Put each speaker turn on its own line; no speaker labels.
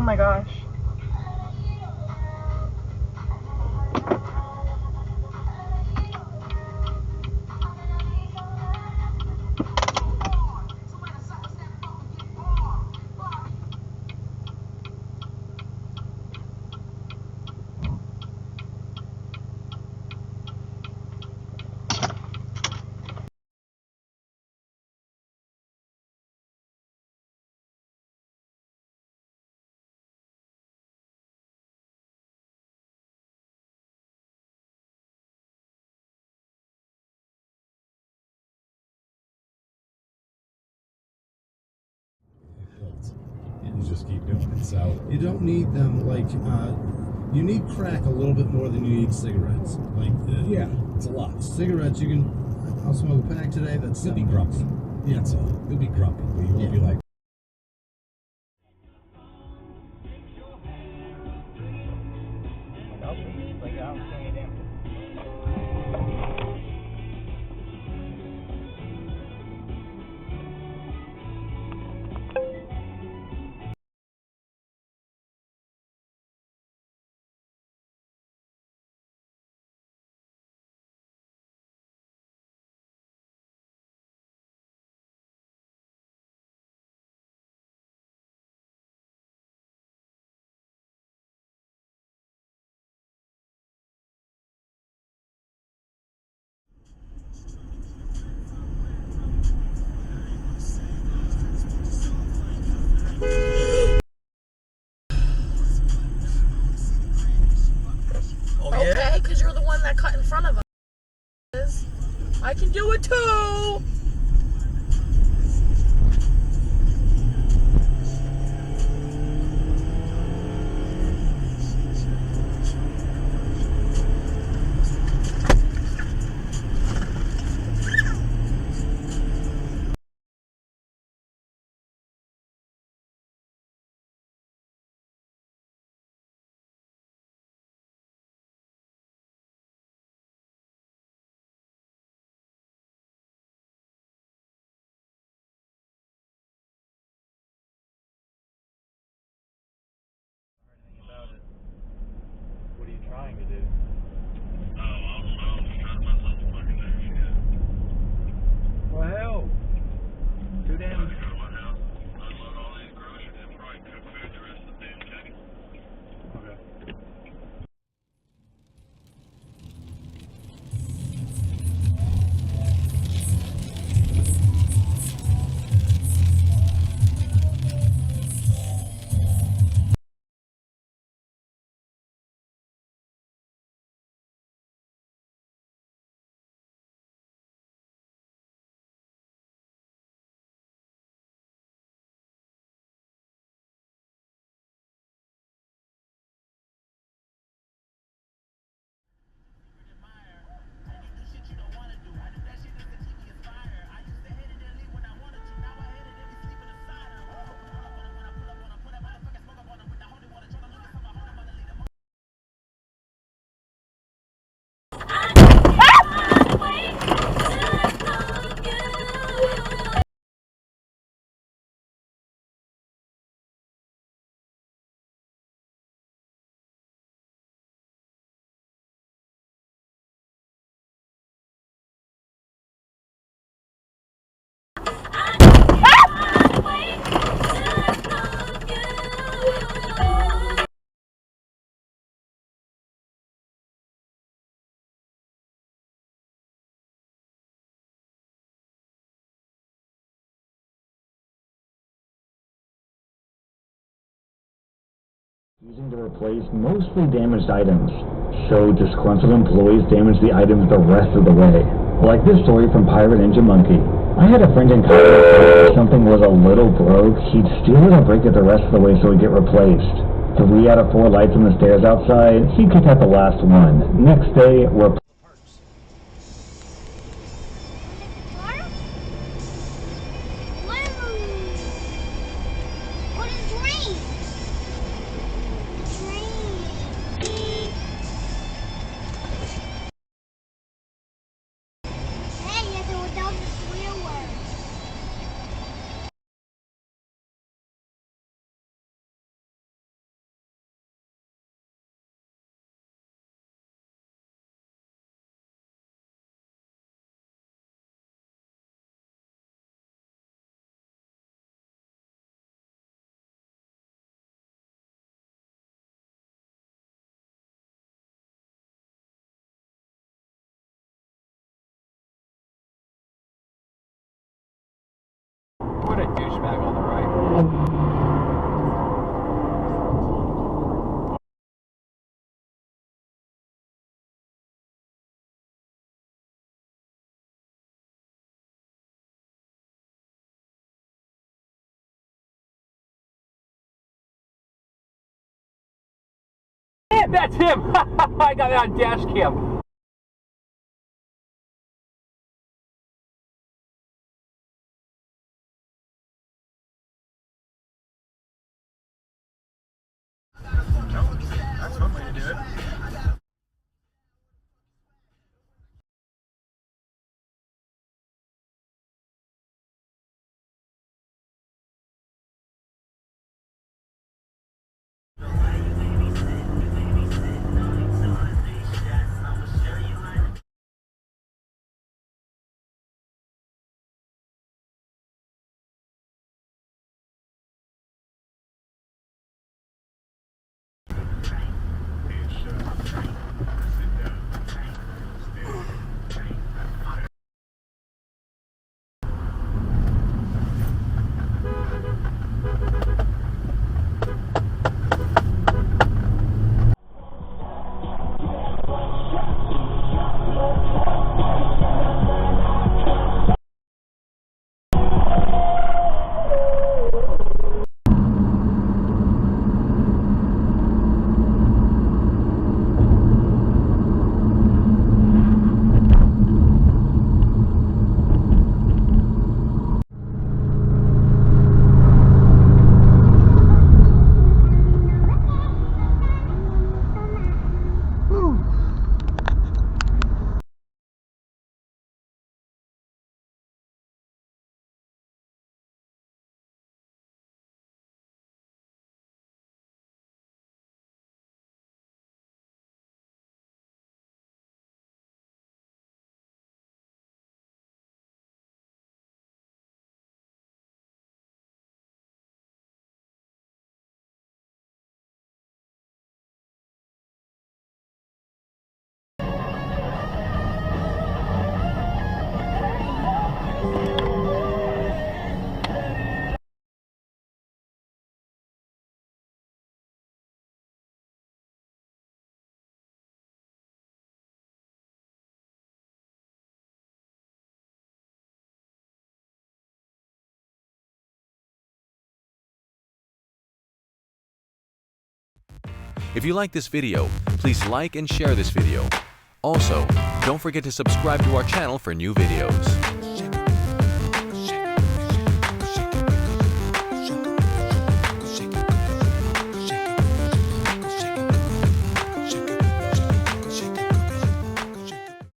my gosh.
And you just keep doing it. So you don't need them like you need crack a little bit more than you need cigarettes. Like
yeah, it's a lot.
Cigarettes you can. I'll smoke a pack today. That's
You'll be grumpy.
Yeah,
that's all. You'll be grumpy, but you won't be like.
Okay, because you're the one that cut in front of us. I can do it too!
What are you trying to do? Well, hell. Too damn. Okay.
Using to replace mostly damaged items. So disgruntled employees damage the items the rest of the way. Like this story from Pirate Ninja Monkey. I had a friend in college, if something was a little broke, he'd steal it and break it the rest of the way so it'd get replaced. 3 out of 4 lights on the stairs outside, he kicked out the last one. Next day, we're
douchebag on the right. That's him! I got it on dash cam.
That's one way to do it.
If you like this video, please like and share this video. Also, don't forget to subscribe to our channel for new videos.